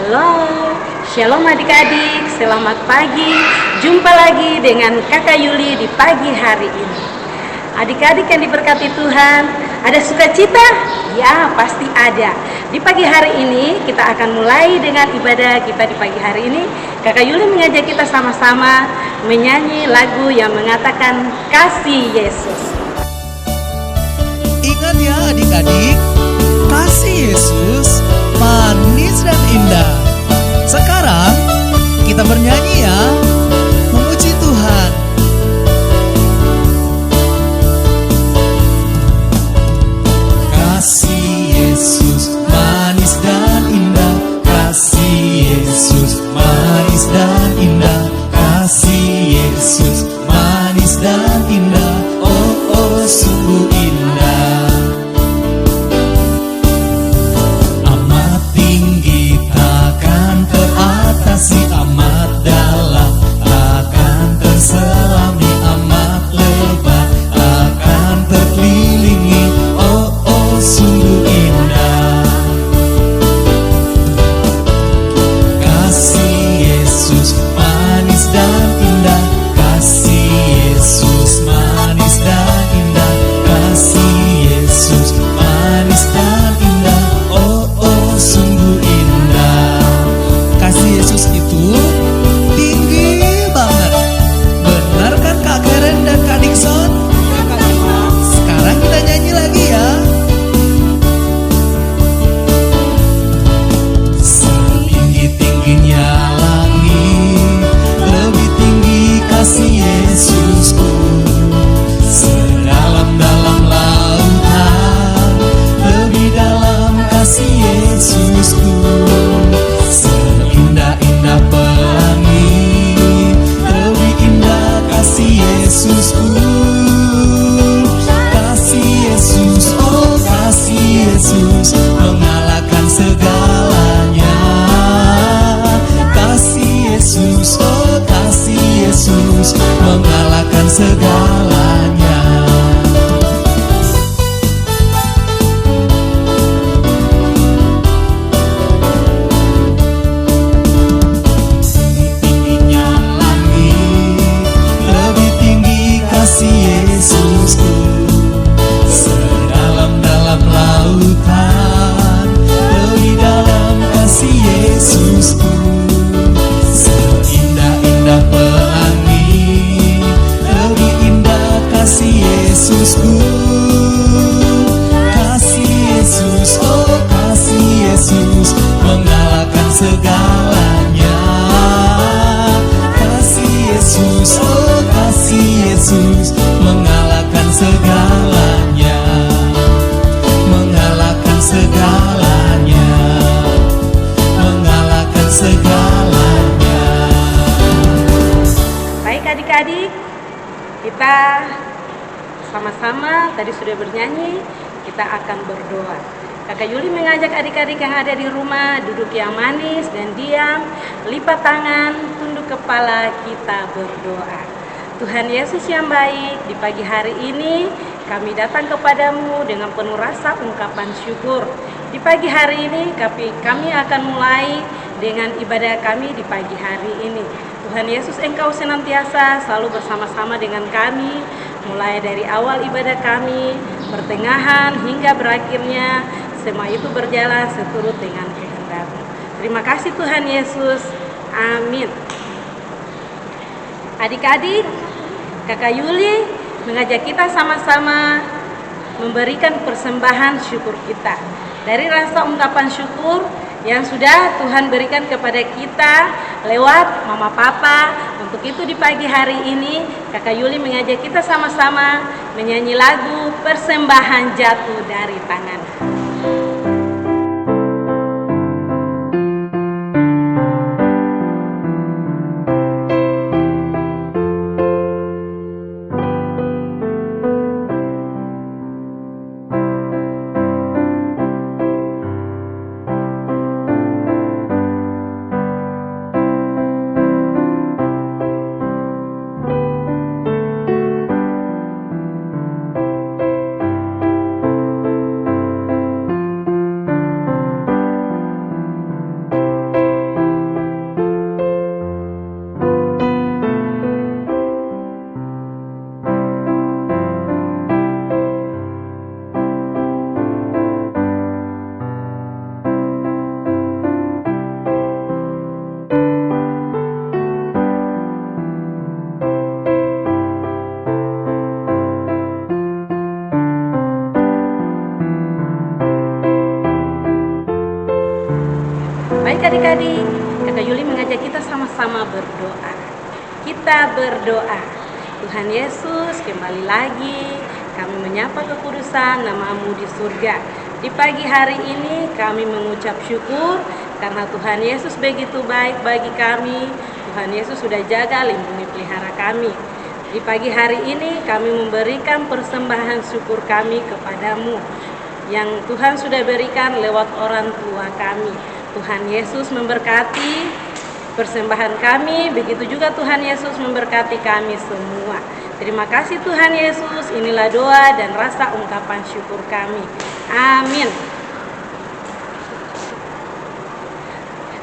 Halo, Shalom adik-adik, selamat pagi. Jumpa lagi dengan Kakak Yuli di pagi hari ini. Adik-adik yang diberkati Tuhan, ada sukacita? Ya, pasti ada. Di pagi hari ini kita akan mulai dengan ibadah kita di pagi hari ini. Kakak Yuli mengajak kita sama-sama menyanyi lagu yang mengatakan kasih Yesus. Ingat ya adik-adik, kasih Yesus manis dan indah. Sekarang kita bernyanyi ya, memuji Tuhan. Kasih Yesus manis dan indah, kasih Yesus manis dan indah, kasih Yesus manis dan indah, oh oh sungguh indah. Amat tinggi takkan teratasi, amat dalam takkan terselami, amat lebar takkan terkelilingi, oh oh sungguh indah. Kasih Yesus manis dan indah, kasih Yesus manis dan indah, kasih Yesus manis dan indah, oh oh sungguh indah. Kasih Yesus itu tinggi banget. Benar kan Kak Karen dan Kak Dixon? Sekarang kita nyanyi lagi ya. Setinggi-tingginya langit, lebih tinggi kasih Yesusku. Sedalam-dalam lautan, lebih dalam kasih Yesusku. Seindah-indah pelangi, lebih indah kasih Yesusku. Kasih Yesus, oh kasih Yesus, mengalahkan segalanya. Kasih Yesus, oh kasih Yesus, mengalahkan segalanya. Tingginya langit, lebih tinggi kasih Yesusku. Sedalam-dalam lautan, lebih dalam kasih Yesusku. Seindah-indah pelangi, lebih indah kasih Yesusku. Kasih Yesus, oh kasih Yesus, mengalahkan segalanya. Kasih Yesus, oh kasih Yesus, mengalahkan segalanya. Mengalahkan segalanya. Mengalahkan segalanya. Baik adik-adik, kita sama-sama tadi sudah bernyanyi, kita akan berdoa. Kakak Yuli mengajak adik-adik yang ada di rumah duduk yang manis dan diam, lipat tangan, tunduk kepala, kita berdoa. Tuhan Yesus yang baik, di pagi hari ini kami datang kepadamu dengan penuh rasa ungkapan syukur. Di pagi hari ini kami akan mulai dengan ibadah kami di pagi hari ini. Tuhan Yesus, Engkau senantiasa selalu bersama-sama dengan kami, mulai dari awal ibadah kami, pertengahan hingga berakhirnya, semua itu berjalan seturut dengan kehendak-Mu. Terima kasih Tuhan Yesus, amin. Adik-adik, Kakak Yuli mengajak kita sama-sama memberikan persembahan syukur kita. Dari rasa ungkapan syukur yang sudah Tuhan berikan kepada kita lewat Mama Papa. Untuk itu di pagi hari ini Kakak Yuli mengajak kita sama-sama menyanyi lagu Persembahan Jatuh dari Tangan. adik-adik, Kakak Yuli mengajak kita sama-sama berdoa. Kita berdoa. Tuhan Yesus, kembali lagi kami menyapa kekudusan nama-Mu di surga. Di pagi hari ini kami mengucap syukur karena Tuhan Yesus begitu baik bagi kami. Tuhan Yesus sudah jaga, lindungi, pelihara kami. Di pagi hari ini kami memberikan persembahan syukur kami kepadamu yang Tuhan sudah berikan lewat orang tua kami. Tuhan Yesus memberkati persembahan kami, begitu juga Tuhan Yesus memberkati kami semua. Terima kasih Tuhan Yesus, inilah doa dan rasa ungkapan syukur kami. Amin.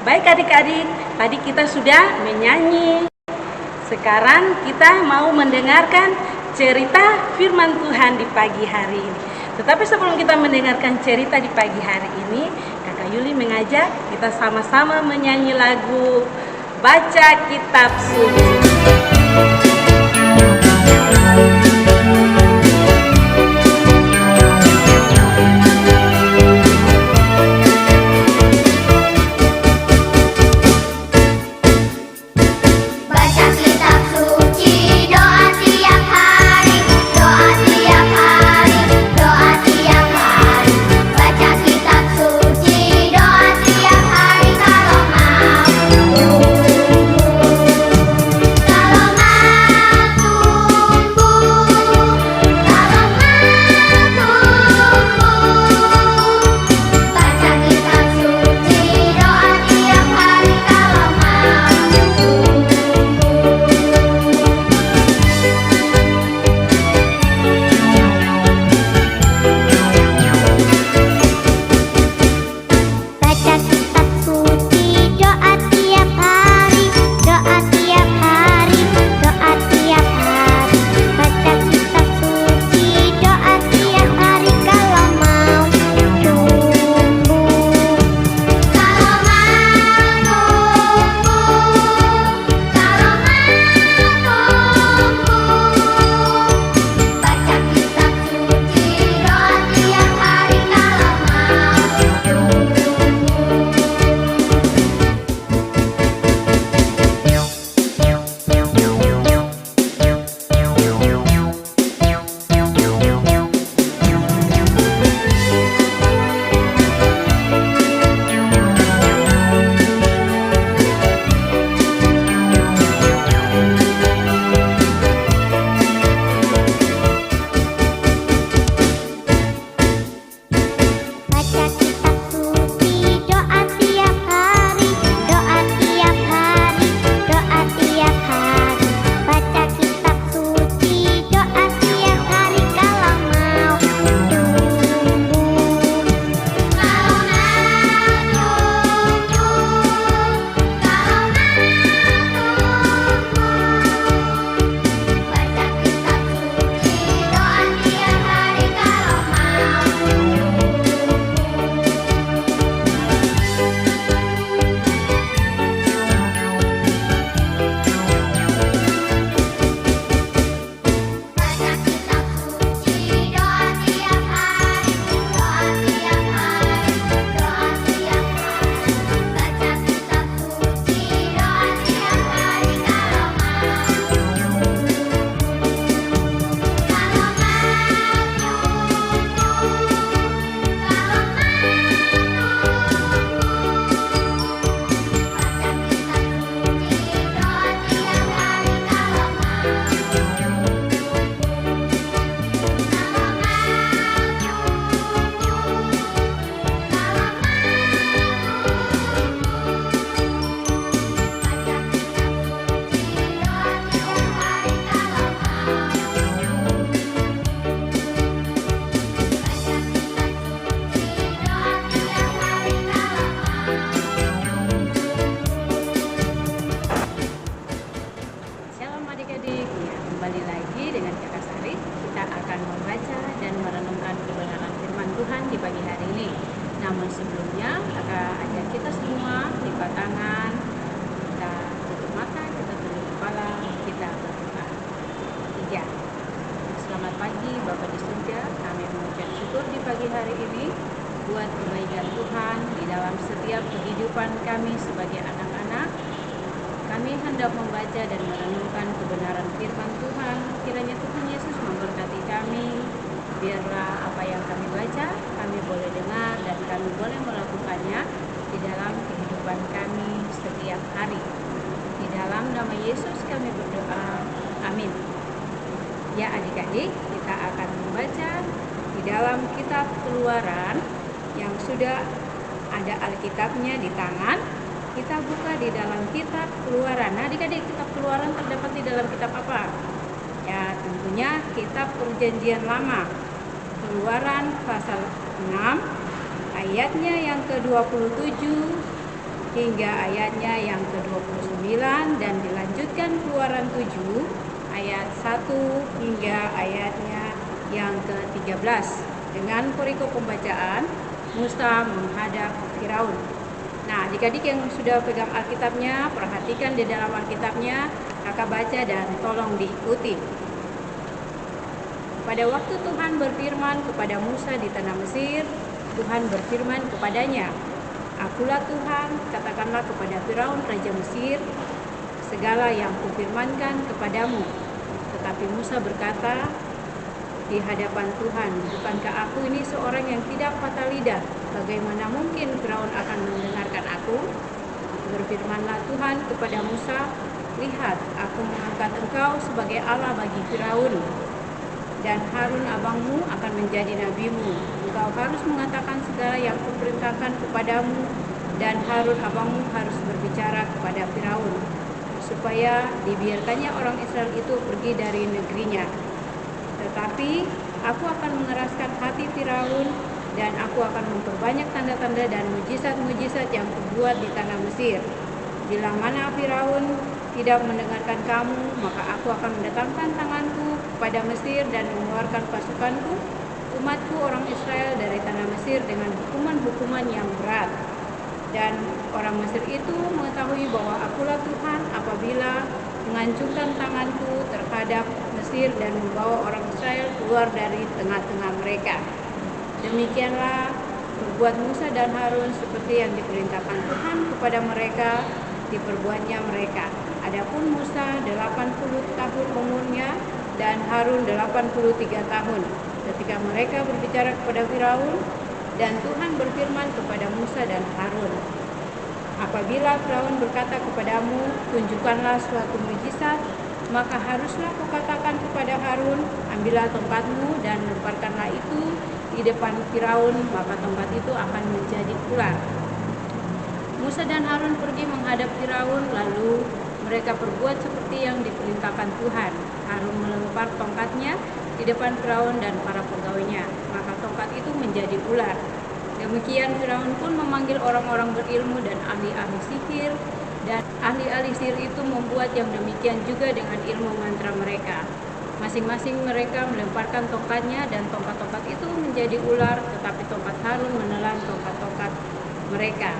Baik adik-adik, tadi kita sudah menyanyi. Sekarang kita mau mendengarkan cerita firman Tuhan di pagi hari ini. Tetapi sebelum kita mendengarkan cerita di pagi hari ini, Kakak Yuli mengajak kita sama-sama menyanyi lagu Baca Kitab Suci. berbuat kebaikan Tuhan di dalam setiap kehidupan kami sebagai anak-anak. Kami hendak membaca dan merenungkan kebenaran firman Tuhan. Kiranya Tuhan Yesus memberkati kami. Biarlah apa yang kami baca, kami boleh dengar dan kami boleh melakukannya di dalam kehidupan kami setiap hari. Di dalam nama Yesus kami berdoa. Amin. Ya adik-adik, kita akan membaca di dalam kitab Keluaran yang sudah ada Alkitabnya di tangan. Kita buka di dalam kitab Keluaran. Nah adik-adik, kitab Keluaran terdapat di dalam kitab apa? Ya tentunya kitab Perjanjian Lama. Keluaran pasal 6 ayatnya yang ke-27 hingga ayatnya yang ke-29 dan dilanjutkan Keluaran 7 ayat 1 hingga ayatnya yang ke-13 dengan perikop pembacaan Musa menghadap Firaun. Nah, adik-adik yang sudah pegang Alkitabnya, perhatikan di dalam Alkitabnya, kakak baca dan tolong diikuti. Pada waktu Tuhan berfirman kepada Musa di tanah Mesir, Tuhan berfirman kepadanya, "Akulah Tuhan, katakanlah kepada Firaun raja Mesir segala yang kufirmankan kepadamu." Tetapi Musa berkata di hadapan Tuhan, "Bukankah aku ini seorang yang tidak patah lidah? Bagaimana mungkin Firaun akan mendengarkan aku?" Berfirmanlah Tuhan kepada Musa, "Lihat, aku mengangkat engkau sebagai Allah bagi Firaun, dan Harun abangmu akan menjadi nabimu. Engkau harus mengatakan segala yang kuperintahkan kepadamu, dan Harun abangmu harus berbicara kepada Firaun, supaya dibiarkannya orang Israel itu pergi dari negerinya. Tetapi aku akan mengeraskan hati Firaun, dan aku akan memperbanyak tanda-tanda dan mujizat-mujizat yang kubuat di tanah Mesir. Bila mana Firaun tidak mendengarkan kamu, maka aku akan mendatangkan tanganku kepada Mesir dan mengeluarkan pasukanku, umatku orang Israel dari tanah Mesir dengan hukuman-hukuman yang berat. Dan orang Mesir itu mengetahui bahwa akulah Tuhan apabila mengancungkan tanganku terhadap Mesir dan membawa orang Israel keluar dari tengah-tengah mereka." Demikianlah berbuat Musa dan Harun seperti yang diperintahkan Tuhan kepada mereka, diperbuatnya mereka. Adapun Musa 80 tahun umurnya dan Harun 83 tahun ketika mereka berbicara kepada Firaun, dan Tuhan berfirman kepada Musa dan Harun, "Apabila Firaun berkata kepadamu, tunjukkanlah suatu mujizat, maka haruslah kukatakan kepada Harun, ambillah tongkatmu dan lemparkanlah itu di depan Firaun, maka tongkat itu akan menjadi ular." Musa dan Harun pergi menghadap Firaun, lalu mereka berbuat seperti yang diperintahkan Tuhan. Harun melempar tongkatnya di depan Firaun dan para pegawainya, maka tongkat itu menjadi ular. Demikian Firaun pun memanggil orang-orang berilmu dan ahli-ahli sihir, dan ahli-ahli sihir itu membuat yang demikian juga dengan ilmu mantra mereka. Masing-masing mereka melemparkan tongkatnya, dan tongkat-tongkat itu menjadi ular, tetapi tongkat Harun menelan tongkat-tongkat mereka.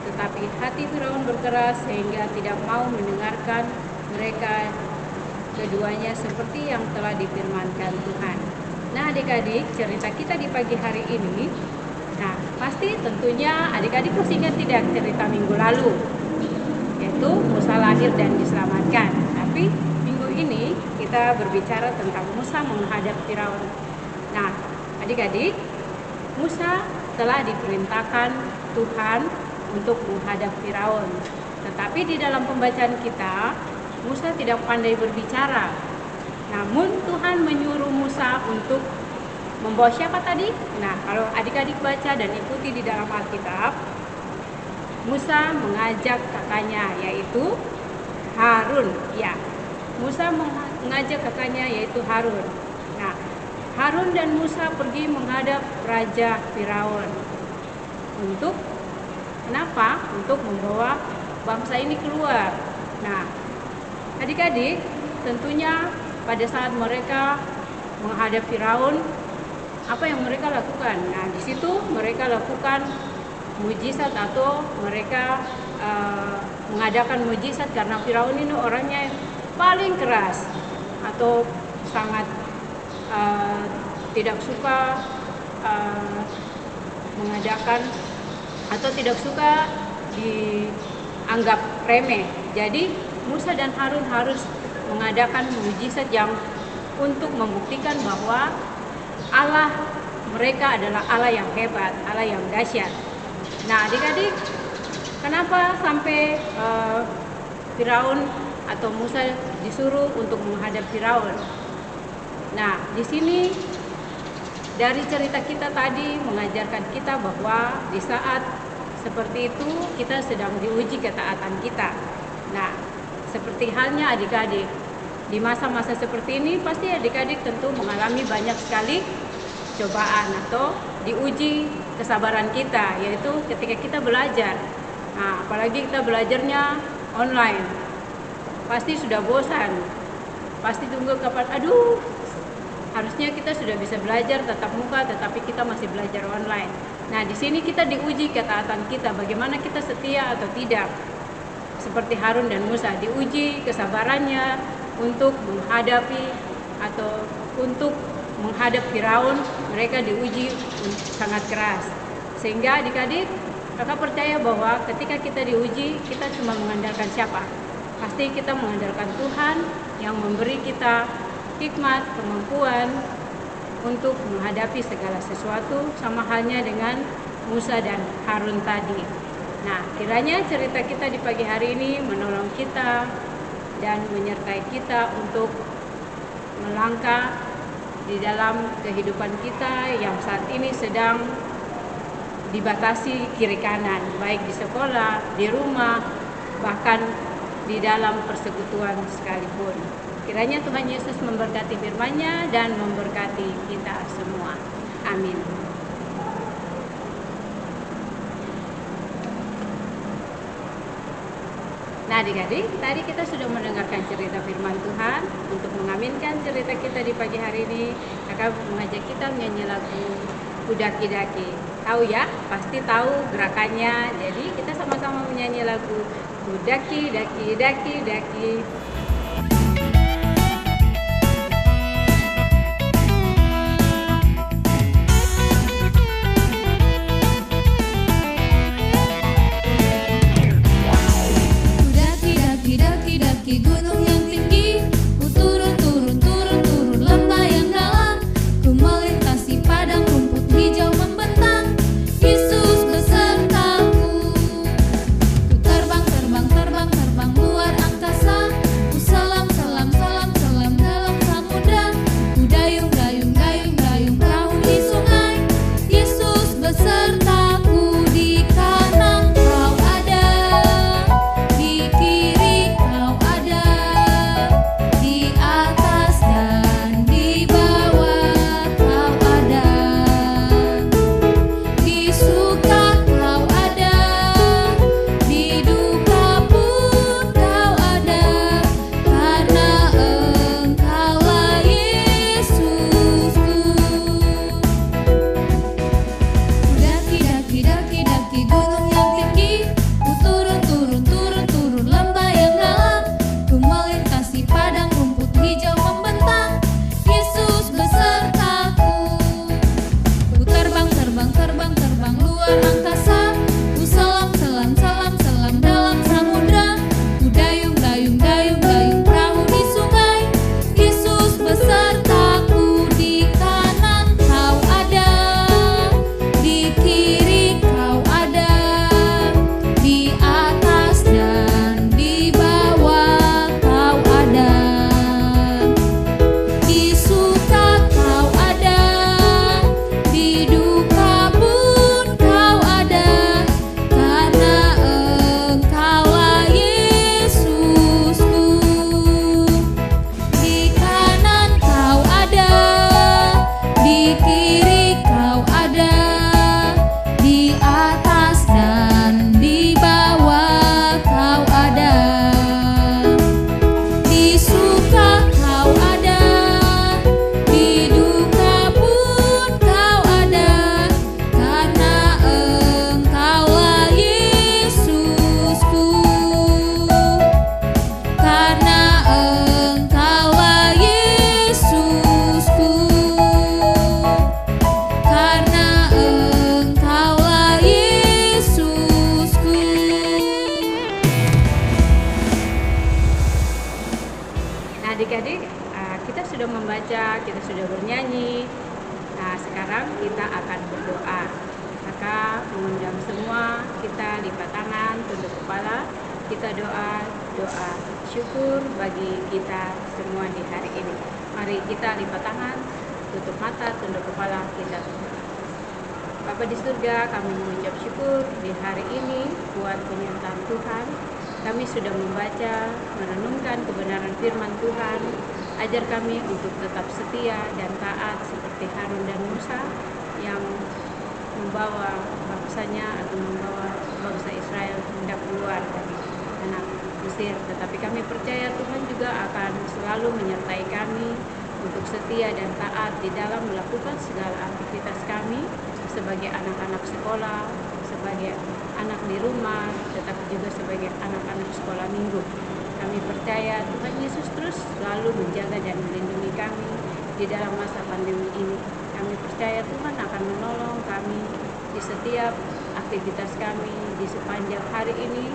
Tetapi hati Firaun berkeras sehingga tidak mau mendengarkan mereka keduanya seperti yang telah difirmankan Tuhan. Nah adik-adik, cerita kita di pagi hari ini, nah pasti tentunya adik-adik masih ingat tidak cerita minggu lalu, yaitu Musa lahir dan diselamatkan. Tapi minggu ini kita berbicara tentang Musa menghadap Firaun. Nah adik-adik, Musa telah diperintahkan Tuhan untuk menghadap Firaun. Tetapi di dalam pembacaan kita, Musa tidak pandai berbicara. Namun Tuhan menyuruh Musa untuk membawa siapa tadi? Nah, kalau adik-adik baca dan ikuti di dalam Alkitab, Musa mengajak kakaknya yaitu Harun. Ya, Musa mengajak kakaknya yaitu Harun. Nah, Harun dan Musa pergi menghadap Raja Firaun. Untuk kenapa? Untuk membawa bangsa ini keluar. Nah, adik-adik, tentunya pada saat mereka menghadap Firaun, apa yang mereka lakukan? Nah, di situ mereka lakukan mujizat atau mereka mengadakan mujizat karena Firaun ini orangnya paling keras atau sangat tidak suka mengadakan atau tidak suka dianggap remeh. Jadi Musa dan Harun harus mengadakan mukjizat yang untuk membuktikan bahwa Allah mereka adalah Allah yang hebat, Allah yang dahsyat. Nah, adik-adik, kenapa sampai Firaun atau Musa disuruh untuk menghadap Firaun? Nah, di sini dari cerita kita tadi mengajarkan kita bahwa di saat seperti itu kita sedang diuji ketaatan kita. Nah, seperti halnya adik-adik, di masa-masa seperti ini pasti adik-adik tentu mengalami banyak sekali cobaan atau diuji kesabaran kita, yaitu ketika kita belajar. Nah, apalagi kita belajarnya online, pasti sudah bosan, pasti tunggu kapan, harusnya kita sudah bisa belajar tatap muka, tetapi kita masih belajar online. Nah, di sini kita diuji ketaatan kita, bagaimana kita setia atau tidak. Seperti Harun dan Musa diuji kesabarannya untuk menghadapi atau untuk menghadap Firaun, mereka diuji sangat keras. Sehingga adik-adik, kakak percaya bahwa ketika kita diuji, kita cuma mengandalkan siapa? Pasti kita mengandalkan Tuhan yang memberi kita hikmat, kemampuan untuk menghadapi segala sesuatu, sama halnya dengan Musa dan Harun tadi. Nah, kiranya cerita kita di pagi hari ini menolong kita dan menyertai kita untuk melangkah di dalam kehidupan kita yang saat ini sedang dibatasi kiri kanan, baik di sekolah, di rumah, bahkan di dalam persekutuan sekalipun. Kiranya Tuhan Yesus memberkati firman-Nya dan memberkati kita semua. Amin. Nah, adik-adik, tadi kita sudah mendengarkan cerita firman Tuhan. Untuk mengaminkan cerita kita di pagi hari ini, kakak mengajak kita menyanyi lagu Kudaki-daki. Tahu ya? Pasti tahu gerakannya. Jadi kita sama-sama menyanyi lagu Kudaki-daki, daki-daki. Daki gunung yang tinggi, ku turun lembah yang dalam, ku melintasi padang rumput hijau membentang, Yesus besertaku. Ku terbang luar angkasa, Jadi kita sudah membaca, kita sudah bernyanyi. Nah, sekarang kita akan berdoa. Maka mengundang semua kita lipat tangan, tunduk kepala. Kita doa syukur bagi kita semua di hari ini. Mari kita lipat tangan, tutup mata, tunduk kepala, kita doa. Bapa di surga, kami mengucap syukur di hari ini buat penyertaan Tuhan. Kami sudah membaca, merenungkan kebenaran firman Tuhan. Ajar kami untuk tetap setia dan taat seperti Harun dan Musa yang membawa bangsanya atau membawa bangsa Israel hendak keluar dari tanah Mesir. Tetapi kami percaya Tuhan juga akan selalu menyertai kami untuk setia dan taat di dalam melakukan segala aktivitas kami sebagai anak-anak sekolah, sebagai anak di rumah, tetapi juga sebagai anak-anak sekolah minggu. Kami percaya Tuhan Yesus terus selalu menjaga dan melindungi kami di dalam masa pandemi ini. Kami percaya Tuhan akan menolong kami di setiap aktivitas kami di sepanjang hari ini,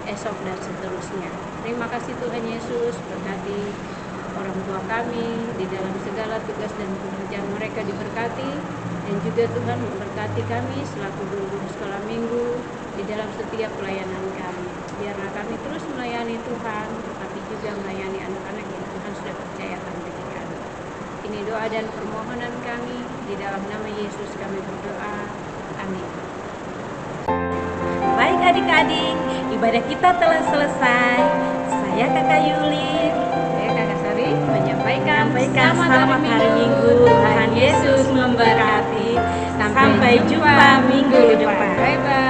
esok dan seterusnya. Terima kasih Tuhan Yesus, berkati orang tua kami di dalam segala tugas dan pekerjaan mereka diberkati, dan juga Tuhan memberkati kami selaku guru sekolah minggu di dalam setiap pelayanan kami. Biarlah kami terus melayani Tuhan, tetapi juga melayani anak-anak yang Tuhan sudah percayakan bagi kami. Ini doa dan permohonan kami, di dalam nama Yesus kami berdoa. Amin. Baik adik-adik, ibadah kita telah selesai. Saya Kakak Yuli, Saya Kakak Sari menyampaikan selamat hari Minggu. Tuhan Yesus memberkati. Sampai jumpa minggu depan. Bye-bye.